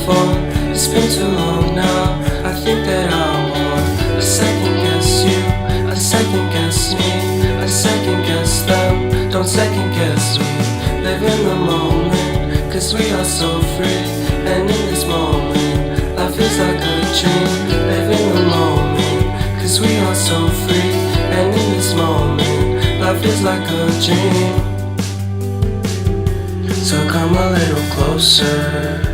phone. It's been too long now, I think that I'm on. I second guess you, I second guess me, I second guess them. Don't second guess me. Live in the moment, cause we are so free. And in this moment, life is like a dream. Live in the moment, cause we are so free. And in this moment, life is like a dream. So come a little closer.